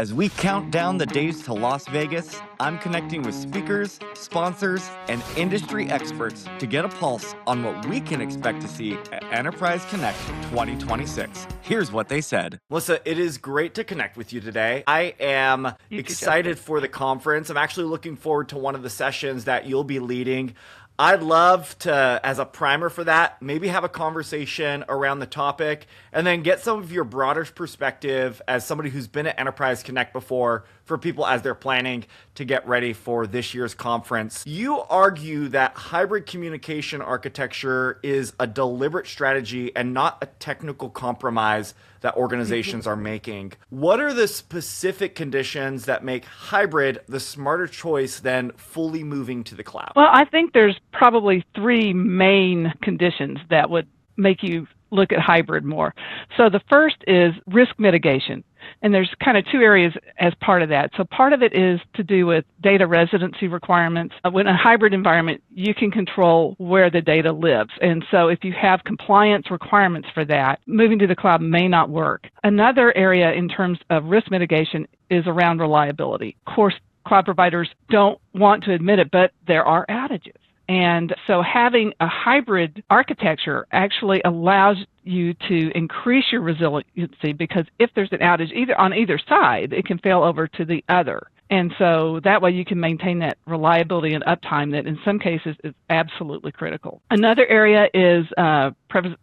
As we count down the days to Las Vegas, I'm connecting with speakers, sponsors, and industry experts to get a pulse on what we can expect to see at Enterprise Connect 2026. Here's what they said. Melissa, it is great to connect with you today. I am excited for the conference. I'm actually looking forward to one of the sessions that you'll be leading. I'd love to, as a primer for that, maybe have a conversation around the topic and then get some of your broader perspective as somebody who's been at Enterprise Connect before for people as they're planning to get ready for this year's conference. You argue that hybrid communication architecture is a deliberate strategy and not a technical compromise that organizations are making. What are the specific conditions that make hybrid the smarter choice than fully moving to the cloud? Well, I think there's probably three main conditions that would make you look at hybrid more. So the first is risk mitigation. And there's kind of two areas as part of that. So part of it is to do with data residency requirements. When a hybrid environment, you can control where the data lives. And so if you have compliance requirements for that, moving to the cloud may not work. Another area in terms of risk mitigation is around reliability. Of course, cloud providers don't want to admit it, but there are outages. And so having a hybrid architecture actually allows you to increase your resiliency, because if there's an outage on either side, it can fail over to the other. And so that way you can maintain that reliability and uptime that in some cases is absolutely critical. Another area is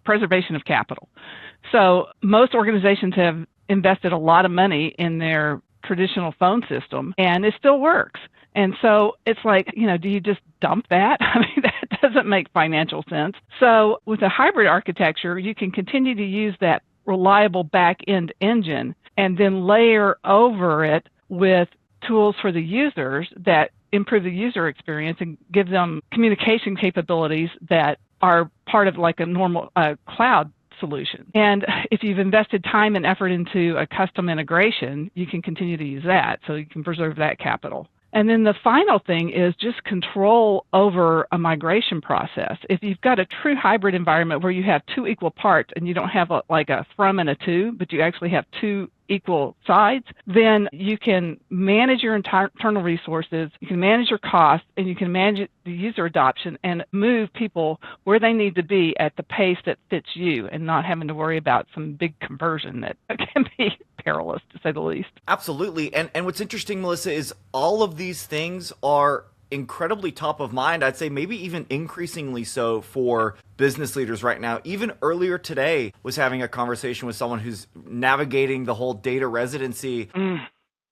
preservation of capital. So most organizations have invested a lot of money in their traditional phone system, and it still works. And so it's like, do you just dump that? I mean, that doesn't make financial sense. So with a hybrid architecture, you can continue to use that reliable back-end engine and then layer over it with tools for the users that improve the user experience and give them communication capabilities that are part of like a normal cloud solution. And if you've invested time and effort into a custom integration, you can continue to use that, so you can preserve that capital. And then the final thing is just control over a migration process. If you've got a true hybrid environment where you have two equal parts and you don't have a from and a to, but you actually have two equal sides, then you can manage your internal resources, you can manage your costs, and you can manage the user adoption and move people where they need to be at the pace that fits you, and not having to worry about some big conversion that can be perilous, to say the least. Absolutely. And what's interesting, Melissa, is all of these things are incredibly top of mind. I'd say maybe even increasingly so for business leaders right now. Even earlier today was having a conversation with someone who's navigating the whole data residency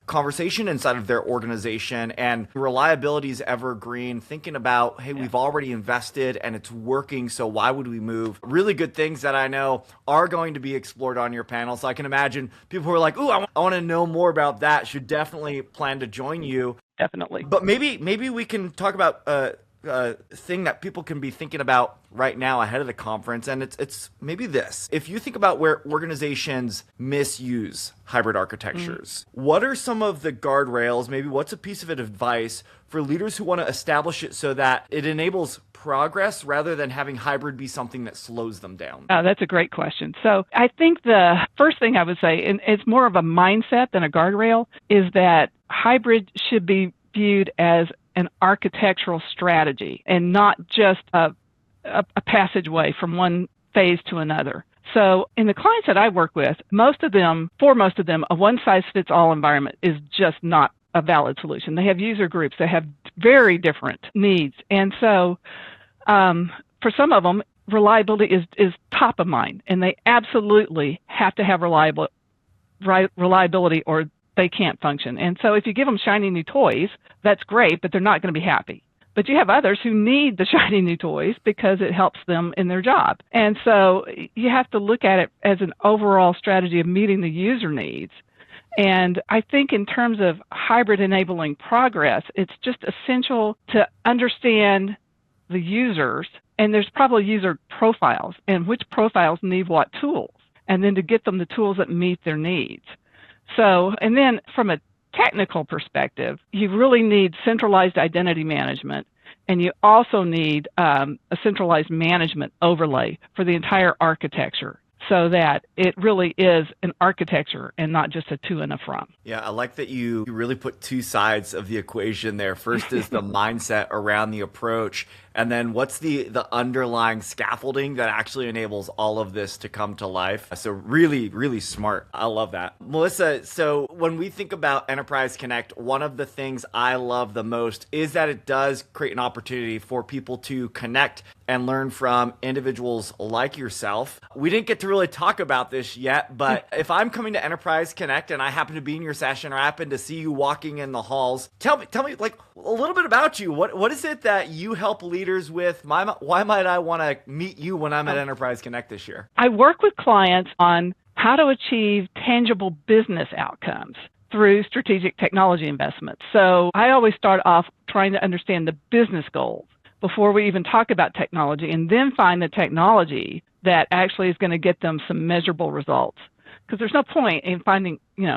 conversation inside of their organization, and reliability is evergreen, thinking about, hey, we've already invested and it's working, so why would we move? Really good things that I know are going to be explored on your panel. So I can imagine people who are like, ooh, I want to know more about that, should definitely plan to join you. Definitely. But maybe we can talk about a thing that people can be thinking about right now ahead of the conference, and it's maybe this. If you think about where organizations misuse hybrid architectures, what are some of the guardrails, maybe what's a piece of advice for leaders who want to establish it so that it enables progress rather than having hybrid be something that slows them down? That's a great question. So I think the first thing I would say, and it's more of a mindset than a guardrail, is that hybrid should be viewed as an architectural strategy and not just a passageway from one phase to another. So in the clients that I work with, for most of them, a one-size-fits-all environment is just not a valid solution. They have user groups that have very different needs. And so for some of them, reliability is top of mind, and they absolutely have to have reliability or they can't function. And so if you give them shiny new toys, that's great, but they're not going to be happy. But you have others who need the shiny new toys because it helps them in their job. And so you have to look at it as an overall strategy of meeting the user needs. And I think in terms of hybrid enabling progress, it's just essential to understand the users, and there's probably user profiles, and which profiles need what tools, and then to get them the tools that meet their needs. So, and then from a technical perspective, you really need centralized identity management, and you also need a centralized management overlay for the entire architecture. so that it really is an architecture and not just a to and a from. Yeah, I like that you really put two sides of the equation there. First is the mindset around the approach, and then what's the underlying scaffolding that actually enables all of this to come to life. So really, really smart. I love that. Melissa, so when we think about Enterprise Connect, one of the things I love the most is that it does create an opportunity for people to connect and learn from individuals like yourself. We didn't get to really talk about this yet, but if I'm coming to Enterprise Connect and I happen to be in your session or I happen to see you walking in the halls, tell me like a little bit about you. What is it that you help leaders with? Why might I want to meet you when I'm at Enterprise Connect this year? I work with clients on how to achieve tangible business outcomes through strategic technology investments. So I always start off trying to understand the business goals before we even talk about technology, and then find the technology that actually is going to get them some measurable results. Because there's no point in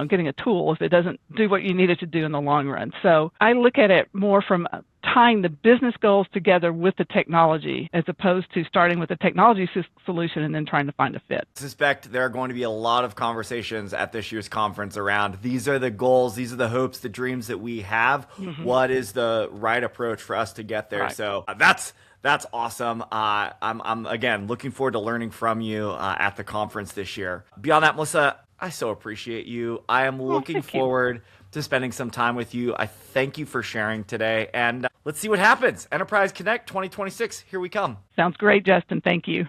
getting a tool if it doesn't do what you need it to do in the long run. So I look at it more from tying the business goals together with the technology, as opposed to starting with a technology solution and then trying to find a fit. I suspect there are going to be a lot of conversations at this year's conference around these are the goals, these are the hopes, the dreams that we have. Mm-hmm. What is the right approach for us to get there? Right. So that's awesome. I'm again looking forward to learning from you at the conference this year. Beyond that, Melissa, I so appreciate you. I am looking forward to spending some time with you. I thank you for sharing today, and let's see what happens. Enterprise Connect 2026, here we come. Sounds great, Justin. Thank you.